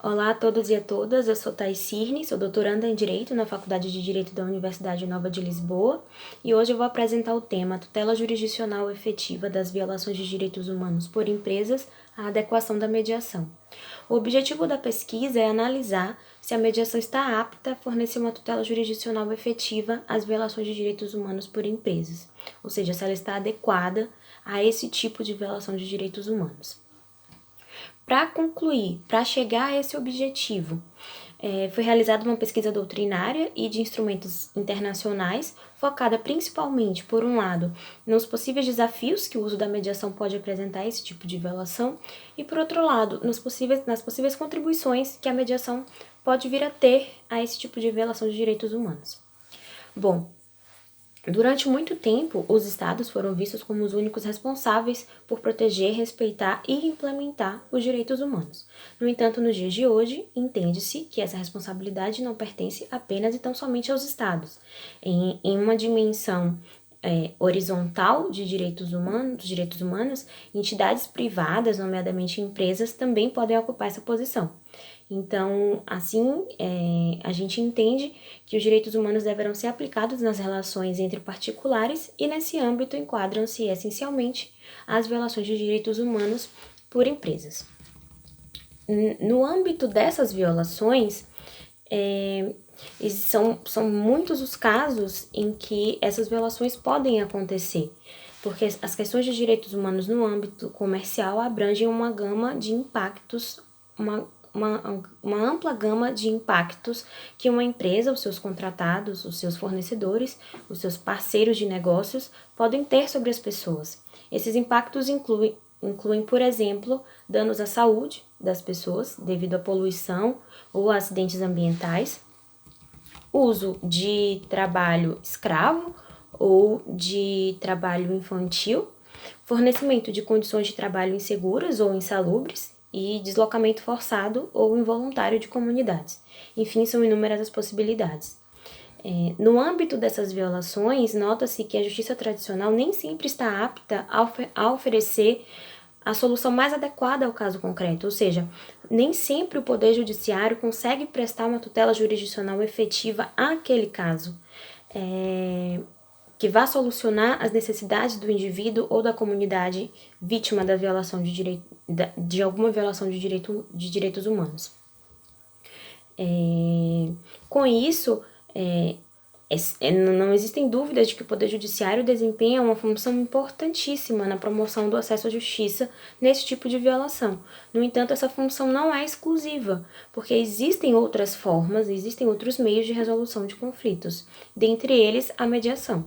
Olá a todos e a todas, eu sou Thais Cirne, sou doutoranda em Direito na Faculdade de Direito da Universidade Nova de Lisboa e hoje eu vou apresentar o tema Tutela Jurisdicional Efetiva das Violações de Direitos Humanos por Empresas, a adequação da mediação. O objetivo da pesquisa é analisar se a mediação está apta a fornecer uma tutela jurisdicional efetiva às violações de direitos humanos por empresas, ou seja, se ela está adequada a esse tipo de violação de direitos humanos. Para concluir, para chegar a esse objetivo, foi realizada uma pesquisa doutrinária e de instrumentos internacionais, focada principalmente, por um lado, nos possíveis desafios que o uso da mediação pode apresentar a esse tipo de violação, e, por outro lado, nas possíveis contribuições que a mediação pode vir a ter a esse tipo de violação de direitos humanos. Bom, durante muito tempo, os Estados foram vistos como os únicos responsáveis por proteger, respeitar e implementar os direitos humanos. No entanto, nos dias de hoje, entende-se que essa responsabilidade não pertence apenas e tão somente aos Estados. Em uma dimensão horizontal de direitos humanos, entidades privadas, nomeadamente empresas, também podem ocupar essa posição. Então, assim, a gente entende que os direitos humanos deverão ser aplicados nas relações entre particulares e, nesse âmbito, enquadram-se essencialmente as violações de direitos humanos por empresas. No âmbito dessas violações, são muitos os casos em que essas violações podem acontecer, porque as questões de direitos humanos no âmbito comercial abrangem uma gama de impactos, uma ampla gama de impactos que uma empresa, os seus contratados, os seus fornecedores, os seus parceiros de negócios podem ter sobre as pessoas. Esses impactos incluem, por exemplo, danos à saúde das pessoas devido à poluição ou a acidentes ambientais, uso de trabalho escravo ou de trabalho infantil, fornecimento de condições de trabalho inseguras ou insalubres, e deslocamento forçado ou involuntário de comunidades. Enfim, são inúmeras as possibilidades. No âmbito dessas violações, nota-se que a justiça tradicional nem sempre está apta a oferecer a solução mais adequada ao caso concreto, ou seja, nem sempre o Poder Judiciário consegue prestar uma tutela jurisdicional efetiva àquele caso, que vá solucionar as necessidades do indivíduo ou da comunidade vítima da violação de alguma violação de direitos humanos. Com isso, não existem dúvidas de que o Poder Judiciário desempenha uma função importantíssima na promoção do acesso à justiça nesse tipo de violação. No entanto, essa função não é exclusiva, porque existem outras formas, existem outros meios de resolução de conflitos, dentre eles a mediação.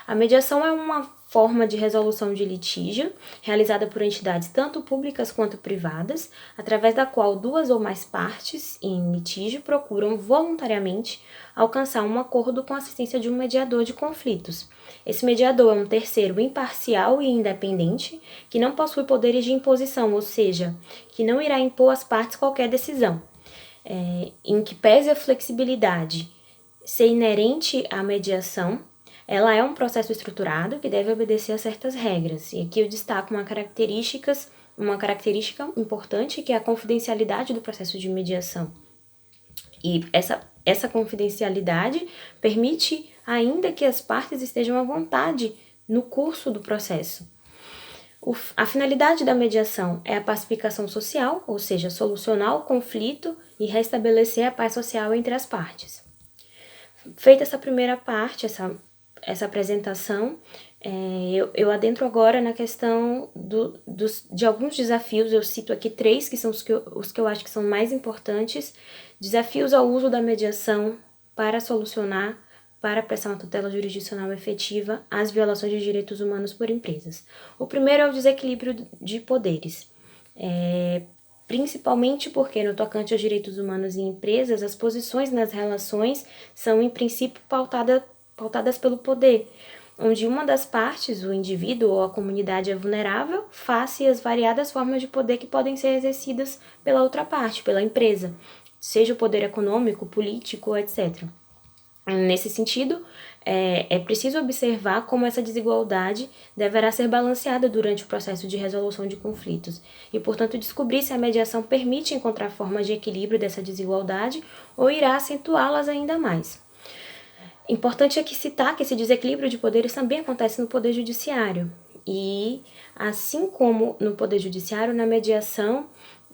A mediação é uma forma de resolução de litígio realizada por entidades tanto públicas quanto privadas, através da qual duas ou mais partes em litígio procuram voluntariamente alcançar um acordo com a assistência de um mediador de conflitos. Esse mediador é um terceiro imparcial e independente que não possui poderes de imposição, ou seja, que não irá impor às partes qualquer decisão. Em que pese a flexibilidade ser inerente à mediação, ela é um processo estruturado que deve obedecer a certas regras. E aqui eu destaco uma característica importante, que é a confidencialidade do processo de mediação. E essa confidencialidade permite ainda que as partes estejam à vontade no curso do processo. A finalidade da mediação é a pacificação social, ou seja, solucionar o conflito e restabelecer a paz social entre as partes. Feita essa primeira parte, essa apresentação, eu adentro agora na questão de alguns desafios. Eu cito aqui 3, que são os que eu acho que são mais importantes. Desafios ao uso da mediação para prestar uma tutela jurisdicional efetiva às violações de direitos humanos por empresas. O primeiro é o desequilíbrio de poderes. Principalmente porque, no tocante aos direitos humanos em empresas, as posições nas relações são, em princípio, pautadas pelo poder, onde uma das partes, o indivíduo ou a comunidade, é vulnerável face às variadas formas de poder que podem ser exercidas pela outra parte, pela empresa, seja o poder econômico, político, etc. Nesse sentido, é preciso observar como essa desigualdade deverá ser balanceada durante o processo de resolução de conflitos e, portanto, descobrir se a mediação permite encontrar formas de equilíbrio dessa desigualdade ou irá acentuá-las ainda mais. Importante aqui citar que esse desequilíbrio de poderes também acontece no Poder Judiciário e, assim como no Poder Judiciário, na mediação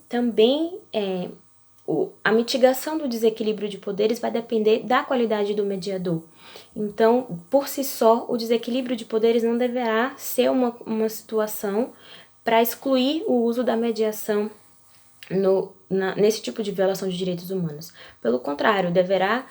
também a mitigação do desequilíbrio de poderes vai depender da qualidade do mediador. Então, por si só, o desequilíbrio de poderes não deverá ser uma situação para excluir o uso da mediação nesse tipo de violação de direitos humanos. Pelo contrário, deverá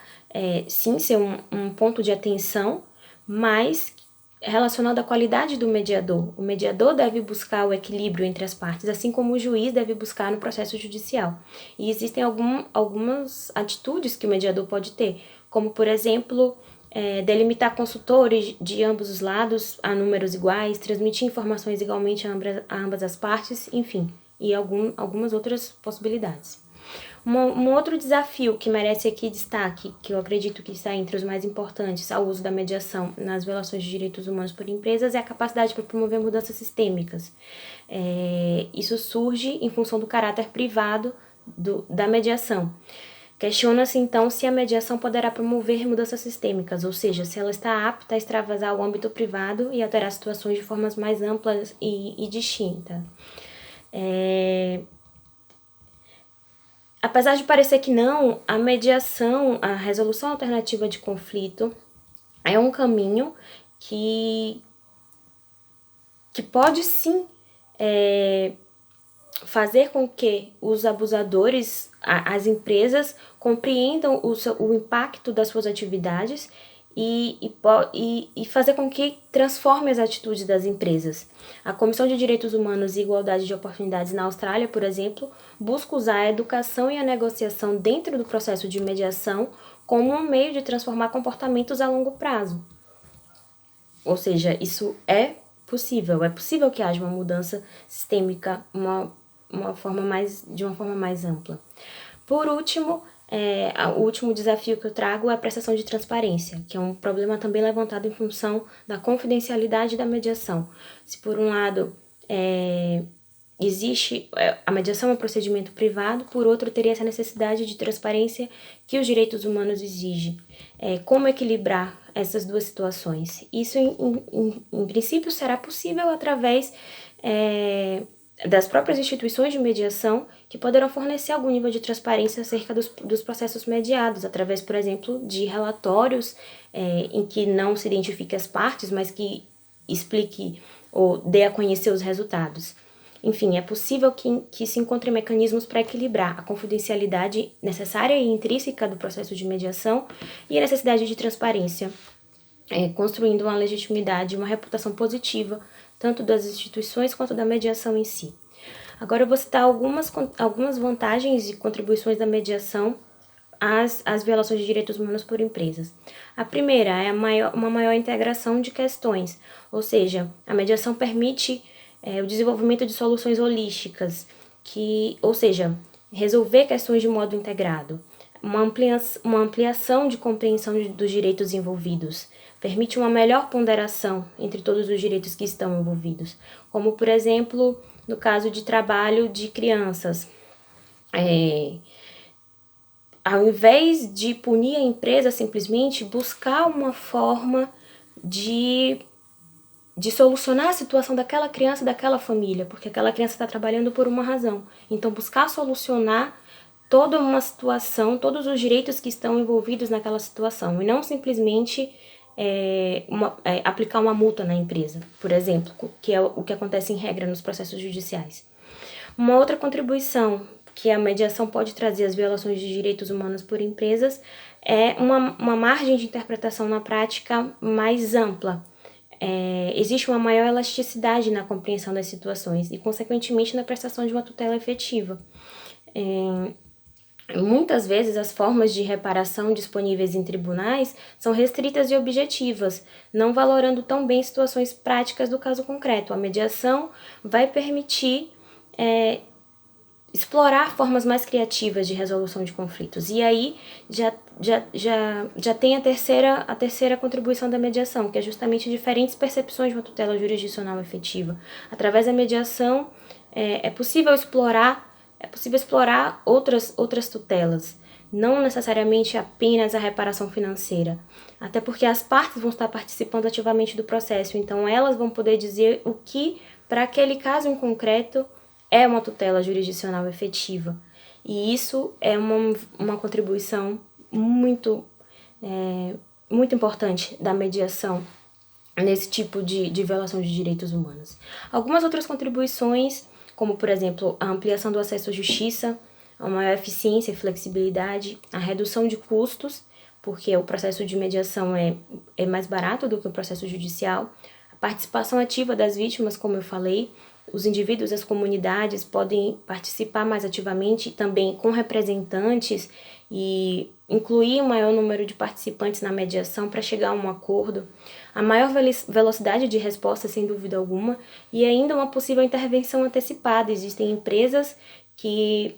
sim ser um ponto de atenção, mas relacionado à qualidade do mediador. O mediador deve buscar o equilíbrio entre as partes, assim como o juiz deve buscar no processo judicial. E existem algumas atitudes que o mediador pode ter, como, por exemplo, delimitar consultores de ambos os lados a números iguais, transmitir informações igualmente a ambas as partes, enfim, e algumas outras possibilidades. Um outro desafio que merece aqui destaque, que eu acredito que está entre os mais importantes ao uso da mediação nas violações de direitos humanos por empresas, é a capacidade para promover mudanças sistêmicas. Isso surge em função do caráter privado da mediação. Questiona-se, então, se a mediação poderá promover mudanças sistêmicas, ou seja, se ela está apta a extravasar o âmbito privado e alterar situações de formas mais amplas e distintas. Apesar de parecer que não, a mediação, a resolução alternativa de conflito é um caminho que pode sim fazer com que os abusadores, as empresas, compreendam o impacto das suas atividades e fazer com que transforme as atitudes das empresas. A Comissão de Direitos Humanos e Igualdade de Oportunidades na Austrália, por exemplo, busca usar a educação e a negociação dentro do processo de mediação como um meio de transformar comportamentos a longo prazo. Ou seja, isso é possível que haja uma mudança sistêmica de uma forma mais ampla. Por último, o último desafio que eu trago é a prestação de transparência, que é um problema também levantado em função da confidencialidade da mediação. Se por um lado existe a mediação é um procedimento privado, por outro teria essa necessidade de transparência que os direitos humanos exigem. Como equilibrar essas duas situações? Isso, em princípio, será possível através das próprias instituições de mediação, que poderão fornecer algum nível de transparência acerca dos processos mediados, através, por exemplo, de relatórios em que não se identifique as partes, mas que explique ou dê a conhecer os resultados. Enfim, é possível que se encontrem mecanismos para equilibrar a confidencialidade necessária e intrínseca do processo de mediação e a necessidade de transparência, construindo uma legitimidade e uma reputação positiva tanto das instituições quanto da mediação em si. Agora eu vou citar algumas vantagens e contribuições da mediação às violações de direitos humanos por empresas. A primeira é uma maior integração de questões, ou seja, a mediação permite o desenvolvimento de soluções holísticas, ou seja, resolver questões de modo integrado, uma ampliação de compreensão dos direitos envolvidos, permite uma melhor ponderação entre todos os direitos que estão envolvidos, como, por exemplo, no caso de trabalho de crianças. Ao invés de punir a empresa, simplesmente buscar uma forma de solucionar a situação daquela criança e daquela família, porque aquela criança está trabalhando por uma razão. Então, buscar solucionar toda uma situação, todos os direitos que estão envolvidos naquela situação, e não simplesmente aplicar uma multa na empresa, por exemplo, que é o que acontece em regra nos processos judiciais. Uma outra contribuição que a mediação pode trazer às violações de direitos humanos por empresas é uma margem de interpretação na prática mais ampla. Existe uma maior elasticidade na compreensão das situações e, consequentemente, na prestação de uma tutela efetiva. Muitas vezes as formas de reparação disponíveis em tribunais são restritas e objetivas, não valorando tão bem situações práticas do caso concreto. A mediação vai permitir explorar formas mais criativas de resolução de conflitos. E aí já tem a terceira contribuição da mediação, que é justamente diferentes percepções de uma tutela jurisdicional efetiva. Através da mediação é possível explorar outras tutelas, não necessariamente apenas a reparação financeira, até porque as partes vão estar participando ativamente do processo, então elas vão poder dizer o que, para aquele caso em concreto, é uma tutela jurisdicional efetiva. E isso é uma contribuição muito importante da mediação nesse tipo de violação de direitos humanos. Algumas outras contribuições, como, por exemplo, a ampliação do acesso à justiça, a maior eficiência e flexibilidade, a redução de custos, porque o processo de mediação é mais barato do que o processo judicial, a participação ativa das vítimas, como eu falei, os indivíduos e as comunidades podem participar mais ativamente, também com representantes, e incluir um maior número de participantes na mediação para chegar a um acordo, a maior velocidade de resposta, sem dúvida alguma, e ainda uma possível intervenção antecipada. Existem empresas que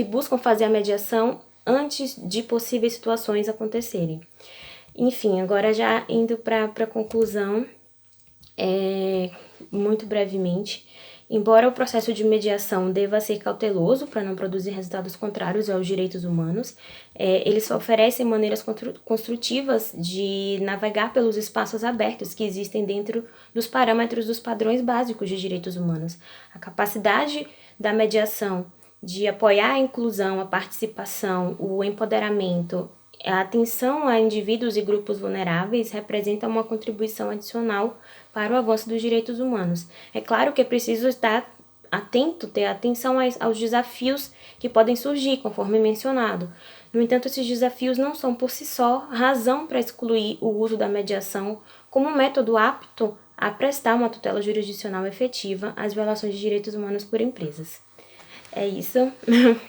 buscam fazer a mediação antes de possíveis situações acontecerem. Enfim, agora já indo para a conclusão, muito brevemente, embora o processo de mediação deva ser cauteloso para não produzir resultados contrários aos direitos humanos, eles oferecem maneiras construtivas de navegar pelos espaços abertos que existem dentro dos parâmetros dos padrões básicos de direitos humanos. A capacidade da mediação de apoiar a inclusão, a participação, o empoderamento, a atenção a indivíduos e grupos vulneráveis representa uma contribuição adicional para o avanço dos direitos humanos. É claro que é preciso estar atento, ter atenção aos desafios que podem surgir, conforme mencionado. No entanto, esses desafios não são por si só razão para excluir o uso da mediação como método apto a prestar uma tutela jurisdicional efetiva às violações de direitos humanos por empresas. É isso,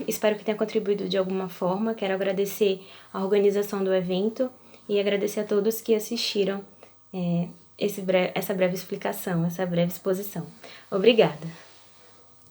espero que tenha contribuído de alguma forma. Quero agradecer a organização do evento e agradecer a todos que assistiram essa breve explicação, essa breve exposição. Obrigada!